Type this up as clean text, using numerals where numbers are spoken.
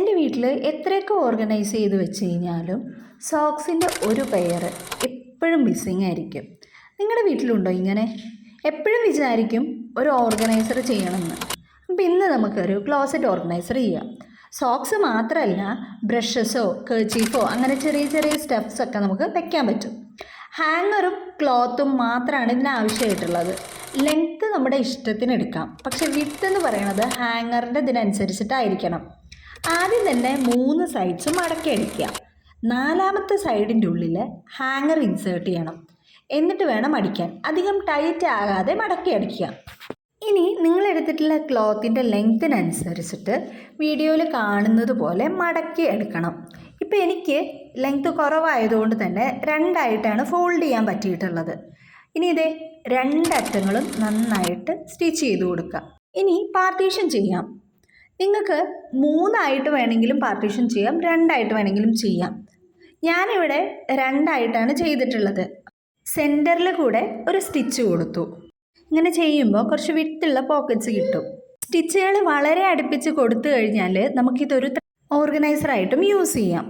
എൻ്റെ വീട്ടിൽ എത്രയൊക്കെ ഓർഗനൈസ് ചെയ്ത് വെച്ച് കഴിഞ്ഞാലും സോക്സിൻ്റെ ഒരു പെയർ എപ്പോഴും മിസ്സിങ് ആയിരിക്കും. നിങ്ങളുടെ വീട്ടിലുണ്ടോ ഇങ്ങനെ? എപ്പോഴും വിചാരിക്കും ഒരു ഓർഗനൈസർ ചെയ്യണമെന്ന്. അപ്പം ഇന്ന് നമുക്കൊരു ക്ലോസറ്റ് ഓർഗനൈസർ ചെയ്യാം. സോക്സ് മാത്രമല്ല, ബ്രഷസോ കർച്ചീഫോ അങ്ങനെ ചെറിയ ചെറിയ സ്റ്റെപ്സൊക്കെ നമുക്ക് വെക്കാൻ പറ്റും. ഹാങ്ങറും ക്ലോത്തും മാത്രമാണ് ഇതിന് ആവശ്യമായിട്ടുള്ളത്. ലെങ്ത്ത് നമ്മുടെ ഇഷ്ടത്തിന് എടുക്കാം, പക്ഷെ വിഡ്ത്ത് എന്ന് പറയുന്നത് ഹാങ്ങറിൻ്റെ ഇതിനനുസരിച്ചിട്ടായിരിക്കണം. ആദ്യം തന്നെ 3 സൈഡ്സും മടക്കി അടിക്കുക. 4ാമത്തെ സൈഡിൻ്റെ ഉള്ളിൽ ഹാങ്ങർ ഇൻസേർട്ട് ചെയ്യണം. എന്നിട്ട് വേണം അടിക്കാൻ. അധികം ടൈറ്റ് ആകാതെ മടക്കി അടിക്കുക. ഇനി നിങ്ങളെടുത്തിട്ടുള്ള ക്ലോത്തിൻ്റെ ലെങ്ത്തിനനുസരിച്ചിട്ട് വീഡിയോയിൽ കാണുന്നത് പോലെ മടക്കി എടുക്കണം. ഇപ്പോൾ എനിക്ക് ലെങ്ത്ത് കുറവായതുകൊണ്ട് തന്നെ 2ആയിട്ടാണ് ഫോൾഡ് ചെയ്യാൻ പറ്റിയിട്ടുള്ളത്. ഇനി ഇതേ 2 അറ്റങ്ങളും നന്നായിട്ട് സ്റ്റിച്ച് ചെയ്ത് കൊടുക്കുക. ഇനി പാർട്ടീഷൻ ചെയ്യാം. നിങ്ങൾക്ക് 3ആയിട്ട് വേണമെങ്കിലും പാർട്ടീഷൻ ചെയ്യാം, 2ആയിട്ട് വേണമെങ്കിലും ചെയ്യാം. ഞാനിവിടെ 2ആയിട്ടാണ് ചെയ്തിട്ടുള്ളത്. സെൻറ്ററിൽ കൂടെ ഒരു സ്റ്റിച്ച് കൊടുത്തു. ഇങ്ങനെ ചെയ്യുമ്പോൾ കുറച്ച് വിട്ടുള്ള പോക്കറ്റ്സ് കിട്ടും. സ്റ്റിച്ചുകൾ വളരെ അടുപ്പിച്ച് കൊടുത്തു കഴിഞ്ഞാൽ നമുക്കിതൊരു ഓർഗനൈസറായിട്ടും യൂസ് ചെയ്യാം.